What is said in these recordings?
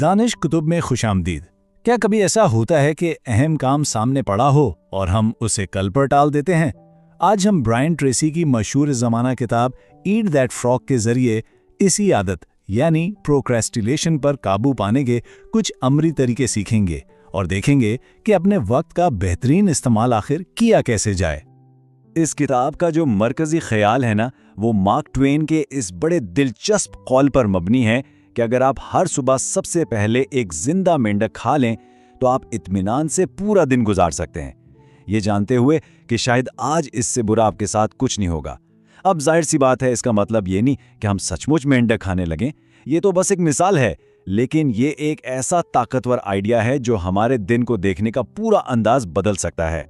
दानिश कुतुब में खुशामदीद। क्या कभी ऐसा होता है कि अहम काम सामने पड़ा हो और हम उसे कल पर टाल देते हैं? आज हम ब्रायन ट्रेसी की मशहूर ज़माना किताब ईट दैट फ्रॉग के जरिए इसी आदत यानी प्रोक्रेस्टिनेशन पर काबू पाने के कुछ अमली तरीके सीखेंगे और देखेंगे कि अपने वक्त का बेहतरीन इस्तेमाल आखिर किया कैसे जाए। इस किताब का जो मरकजी ख्याल है ना, वो मार्क ट्वेन के इस बड़े दिलचस्प कौल पर मबनी है कि अगर आप हर सुबह सबसे पहले एक जिंदा मेंढक खा लें तो आप इत्मीनान से पूरा दिन गुजार सकते हैं, ये जानते हुए कि शायद आज इससे बुरा आपके साथ कुछ नहीं होगा। अब जाहिर सी बात है, इसका मतलब ये नहीं कि हम सचमुच मेंढक खाने लगें, ये तो बस एक मिसाल है, लेकिन ये एक ऐसा ताकतवर आइडिया है जो हमारे दिन को देखने का पूरा अंदाज बदल सकता है।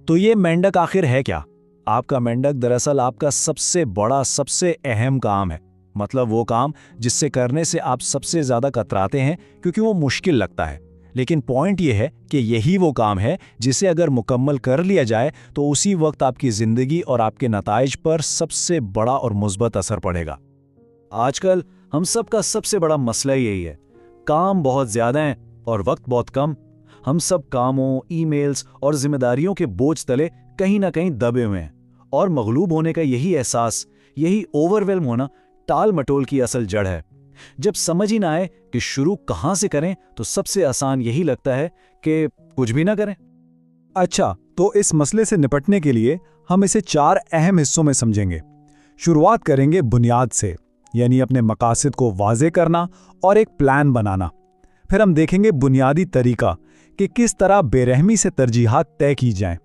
तो ये मेंढक आखिर है क्या? आपका मेंढक दरअसल आपका सबसे बड़ा, सबसे अहम काम है। मतलब वो काम जिससे करने से आप सबसे ज्यादा कतराते हैं क्योंकि वो मुश्किल लगता है। लेकिन पॉइंट ये है कि यही वो काम है जिसे अगर मुकम्मल कर लिया जाए तो उसी वक्त आपकी जिंदगी और आपके नताइज पर सबसे बड़ा और मुस्बत असर पड़ेगा। आजकल हम सबका सबसे बड़ा मसला यही है, काम बहुत ज्यादा है और वक्त बहुत कम। हम सब कामों, ईमेल्स और जिम्मेदारियों के बोझ तले कहीं ना कहीं दबे हुए हैं और मगलूब होने का यही एहसास, यही ओवरवेल्म होना टाल मटोल की असल जड़ है। जब समझ ही ना आए कि शुरू कहां से करें तो सबसे आसान यही लगता है कि कुछ भी ना करें। अच्छा, तो इस मसले से निपटने के लिए हम इसे 4 अहम हिस्सों में समझेंगे। शुरुआत करेंगे बुनियाद से, यानी अपने मकासद को वाज़े करना और एक प्लान बनाना। फिर हम देखेंगे बुनियादी तरीका कि किस तरह बेरहमी से तरजीहात तय की जाएं।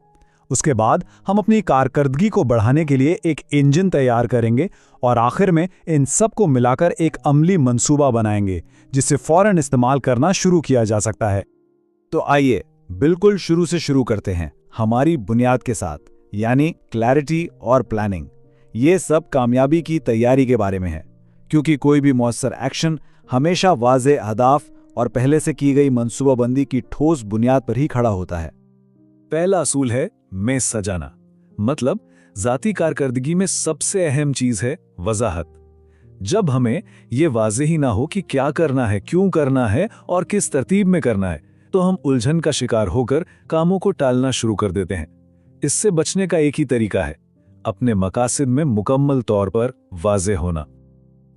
उसके बाद हम अपनी कारकर्दगी को बढ़ाने के लिए एक इंजन तैयार करेंगे और आखिर में इन सब को मिलाकर एक अमली मंसूबा बनाएंगे जिसे फौरन इस्तेमाल करना शुरू किया जा सकता है। तो आइए बिल्कुल शुरू से शुरू करते हैं, हमारी बुनियाद के साथ, यानी क्लैरिटी और प्लानिंग। ये सब कामयाबी की तैयारी के बारे में है, क्योंकि कोई भी मौसर एक्शन हमेशा वाज़े अहदाफ और पहले से की गई मंसूबाबंदी की ठोस बुनियाद पर ही खड़ा होता है। पहला असूल है मेज़ सजाना। मतलब जाती कारकर्दगी में सबसे अहम चीज है वजाहत। जब हमें यह वाज़ेह ही ना हो कि क्या करना है, क्यों करना है और किस तरतीब में करना है, तो हम उलझन का शिकार होकर कामों को टालना शुरू कर देते हैं। इससे बचने का एक ही तरीका है, अपने मकासद में मुकम्मल तौर पर वाज़ेह होना।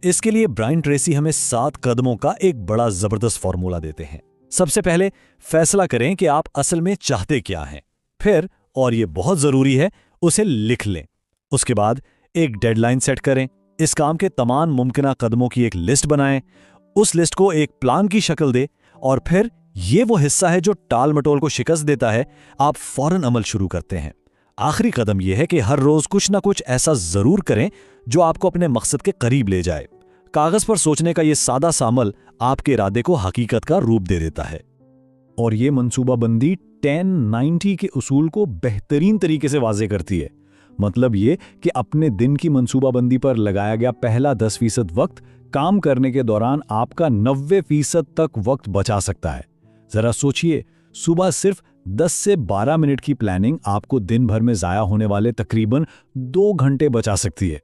इसके लिए ब्रायन ट्रेसी हमें 7 कदमों का एक बड़ा जबरदस्त फॉर्मूला देते हैं। सबसे पहले फैसला करें कि आप असल में चाहते क्या हैं। फिर, और ये बहुत जरूरी है, उसे लिख लें। उसके बाद एक डेडलाइन सेट करें। इस काम के तमाम मुमकिन कदमों की एक लिस्ट बनाएं। उस लिस्ट को एक प्लान की शक्ल दे और फिर ये वो हिस्सा है जो टाल मटोल को शिकस्त देता है, आप फौरन अमल शुरू करते हैं। आखिरी कदम यह है कि हर रोज कुछ ना कुछ ऐसा जरूर करें जो आपको अपने मकसद के करीब ले जाए। कागज पर सोचने का यह सादा सा अमल आपके इरादे को हकीकत का रूप दे देता है। और ये मंसूबाबंदी 10-90 के उसूल को बेहतरीन तरीके से वाज़े करती है। मतलब ये कि अपने दिन की मंसूबाबंदी पर लगाया गया पहला 10% वक्त काम करने के दौरान आपका 90% तक वक्त बचा सकता है। जरा सोचिए, सुबह सिर्फ 10 से 12 मिनट की प्लानिंग आपको दिन भर में जाया होने वाले तकरीबन 2 घंटे बचा सकती है।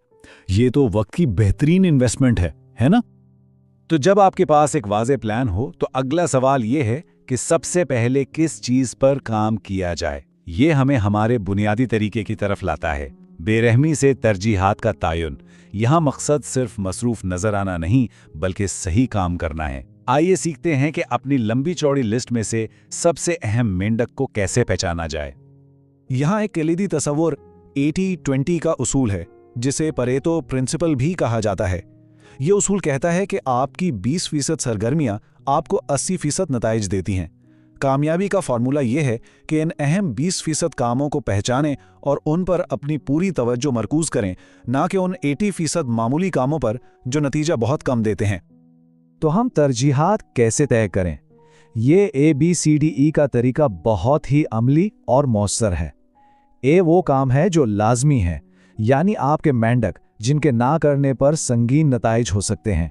ये तो वक्त की बेहतरीन इन्वेस्टमेंट है ना? तो जब आपके पास एक वाज़े प्लान हो तो अगला सवाल यह है कि सबसे पहले किस चीज पर काम किया जाए। ये हमें हमारे बुनियादी तरीके की तरफ लाता है, बेरहमी से तरजीहात का तायुन। यहाँ मकसद सिर्फ मसरूफ नजर आना नहीं, बल्कि सही काम करना है। आइए सीखते हैं कि अपनी लंबी चौड़ी लिस्ट में से सबसे अहम मेंढक को कैसे पहचाना जाए। यहाँ एक कलीदी तस्वुर 80-20 का उसूल है, जिसे परेतो प्रिंसिपल भी कहा जाता है। ये उसूल कहता है कि आपकी 20% सरगर्मियां आपको 80% नताइज देती हैं। कामयाबी का फॉर्मूला यह है कि इन अहम 20% कामों को पहचानें और उन पर अपनी पूरी तवज्जो मरकूज करें, ना कि उन 80% मामूली कामों पर जो नतीजा बहुत कम देते हैं। तो हम तरजीहात कैसे तय करें? ये ABCDE का तरीका बहुत ही अमली और मौसर है। ए वो काम है जो लाजमी है, यानी आपके मेंढक जिनके ना करने पर संगीन नताइज हो सकते हैं।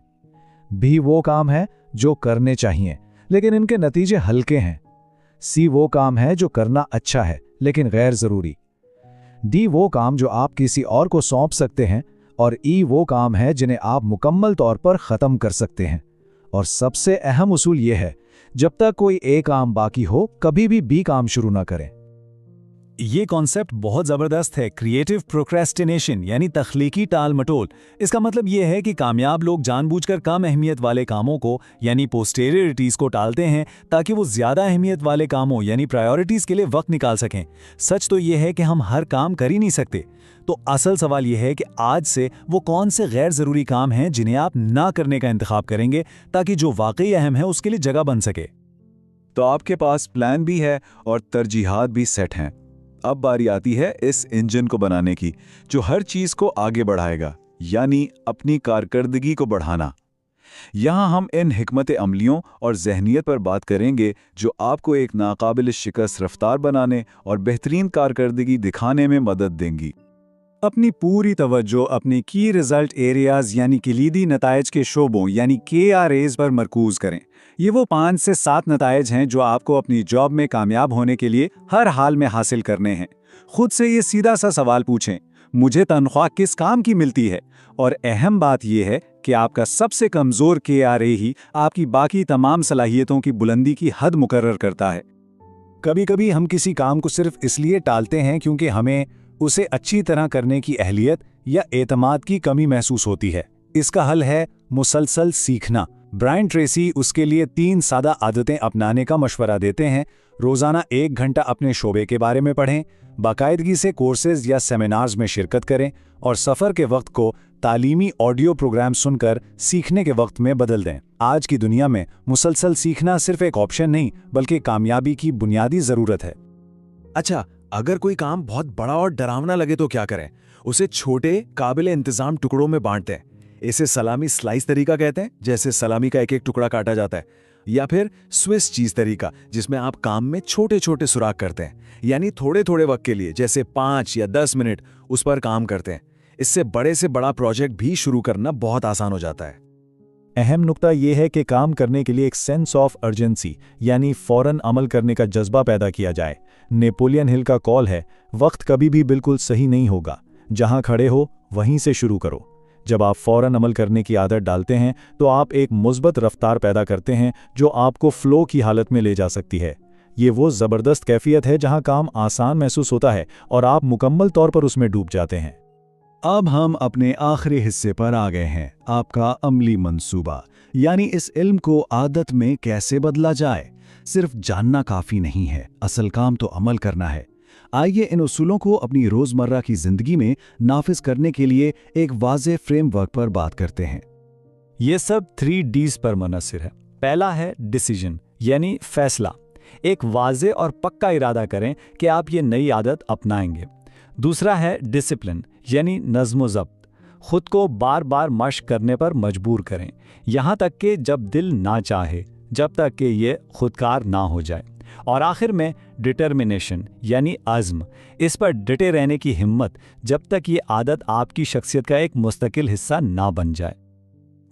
बी वो काम है जो करने चाहिए लेकिन इनके नतीजे हल्के हैं। सी वो काम है जो करना अच्छा है लेकिन गैर जरूरी। डी वो काम जो आप किसी और को सौंप सकते हैं। और ई वो काम है जिन्हें आप मुकम्मल तौर पर ख़त्म कर सकते हैं। और सबसे अहम उसूल यह है, जब तक कोई ए काम बाकी हो कभी भी बी काम शुरू ना करें। ये कॉन्सेप्ट बहुत जबरदस्त है, क्रिएटिव प्रोक्रेस्टिनेशन यानी तख्लीकी टाल मटोल। इसका मतलब ये है कि कामयाब लोग जानबूझकर कम अहमियत वाले कामों को यानी पोस्टेरिटीज को टालते हैं ताकि वो ज्यादा अहमियत वाले कामों यानी प्रायोरिटीज के लिए वक्त निकाल सकें। सच तो ये है कि हम हर काम कर ही नहीं सकते, तो असल सवाल यह है कि आज से वो कौन से गैर जरूरी काम हैं जिन्हें आप ना करने का इंतखाब करेंगे ताकि जो वाकई अहम है उसके लिए जगह बन सके। तो आपके पास प्लान भी है और तरजीहात भी सेट हैं। अब बारी आती है इस इंजन को बनाने की जो हर चीज को आगे बढ़ाएगा, यानी अपनी कारकर्दगी को बढ़ाना। यहां हम इन हिकमत अमलियों और जहनियत पर बात करेंगे जो आपको एक नाकाबिल शिकस्त रफ्तार बनाने और बेहतरीन कारकर्दगी दिखाने में मदद देंगी। अपनी पूरी तवज्जो अपने की रिजल्ट एरियाज यानी कलीदी नतायज के शोबों यानी KRAs पर मरकूज करें। ये वो 5 से 7 नतायज हैं जो आपको अपनी जॉब में कामयाब होने के लिए हर हाल में हासिल करने हैं। खुद से ये सीधा सा सवाल पूछें, मुझे तनख्वाह किस काम की मिलती है? और अहम बात यह है कि आपका सबसे कमज़ोर KRA ही आपकी बाकी तमाम सलाहियतों की बुलंदी की हद मुकर्रर करता है। कभी कभी हम किसी काम को सिर्फ इसलिए टालते हैं क्योंकि हमें उसे अच्छी तरह करने की अहलियत या एतमाद की कमी महसूस होती है। इसका हल है मुसलसल सीखना। ब्रायन ट्रेसी उसके लिए 3 सादा आदतें अपनाने का मशवरा देते हैं। रोजाना 1 घंटा अपने शोबे के बारे में पढ़ें, बाकायदगी से कोर्सेज या सेमिनार्स में शिरकत करें और सफ़र के वक्त को तालीमी ऑडियो प्रोग्राम सुनकर सीखने के वक्त में बदल दें। आज की दुनिया में मुसलसल सीखना सिर्फ एक ऑप्शन नहीं बल्कि कामयाबी की बुनियादी ज़रूरत है। अच्छा, अगर कोई काम बहुत बड़ा और डरावना लगे तो क्या करें? उसे छोटे काबिले इंतजाम टुकड़ों में बांट दें। इसे सलामी स्लाइस तरीका कहते हैं, जैसे सलामी का एक एक टुकड़ा काटा जाता है, या फिर स्विस चीज तरीका जिसमें आप काम में छोटे छोटे सुराख करते हैं, यानी थोड़े थोड़े वक्त के लिए जैसे 5 या 10 मिनट उस पर काम करते हैं। इससे बड़े से बड़ा प्रोजेक्ट भी शुरू करना बहुत आसान हो जाता है। अहम नुक्ता यह है कि काम करने के लिए एक सेंस ऑफ अर्जेंसी यानी फौरन अमल करने का जज्बा पैदा किया जाए। नेपोलियन हिल का कॉल है, वक्त कभी भी बिल्कुल सही नहीं होगा, जहां खड़े हो वहीं से शुरू करो। जब आप फौरन अमल करने की आदत डालते हैं तो आप एक मुस्बत रफ्तार पैदा करते हैं जो आपको फ्लो की हालत में ले जा सकती है। ये वो ज़बरदस्त कैफियत है जहां काम आसान महसूस होता है और आप मुकम्मल तौर पर उसमें डूब जाते हैं। अब हम अपने आखिरी हिस्से पर आ गए हैं, आपका अमली मंसूबा, यानी इस इल्म को आदत में कैसे बदला जाए। सिर्फ जानना काफ़ी नहीं है, असल काम तो अमल करना है। आइए इन उसूलों को अपनी रोज़मर्रा की ज़िंदगी में नाफिज करने के लिए एक वाज़ेह फ्रेमवर्क पर बात करते हैं। ये सब 3 Ds पर मुनहसर है। पहला है डिसीजन यानी फैसला। एक वाज़ेह और पक्का इरादा करें कि आप ये नई आदत अपनाएंगे। दूसरा है डिसिप्लिन यानी नज़्म ज़ब्त। खुद को बार बार मश्क करने पर मजबूर करें, यहाँ तक कि जब दिल ना चाहे, जब तक कि ये खुदकार ना हो जाए। और आखिर में डिटर्मिनेशन यानी अज़्म। इस पर डटे रहने की हिम्मत जब तक ये आदत आपकी शख्सियत का एक मुस्तकिल हिस्सा ना बन जाए।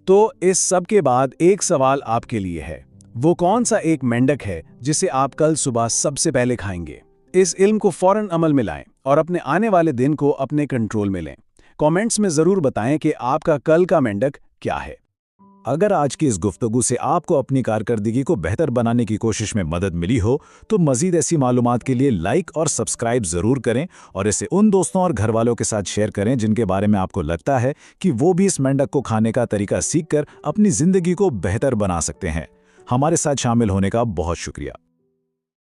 तो इस सब के बाद एक सवाल आपके लिए है, वो कौन सा एक मेंढक है जिसे आप कल सुबह सबसे पहले खाएंगे? इस इल्म को फौरन अमल में लाएं और अपने आने वाले दिन को अपने कंट्रोल में लें। कमेंट्स में ज़रूर बताएं कि आपका कल का मेंढक क्या है। अगर आज की इस गुफ्तगू से आपको अपनी कारकर्दगी को बेहतर बनाने की कोशिश में मदद मिली हो तो मज़ीद ऐसी मालूमात के लिए लाइक और सब्सक्राइब ज़रूर करें और इसे उन दोस्तों और घर वालों के साथ शेयर करें जिनके बारे में आपको लगता है कि वो भी इस मेंढक को खाने का तरीका सीखकर अपनी ज़िंदगी को बेहतर बना सकते हैं। हमारे साथ शामिल होने का बहुत शुक्रिया।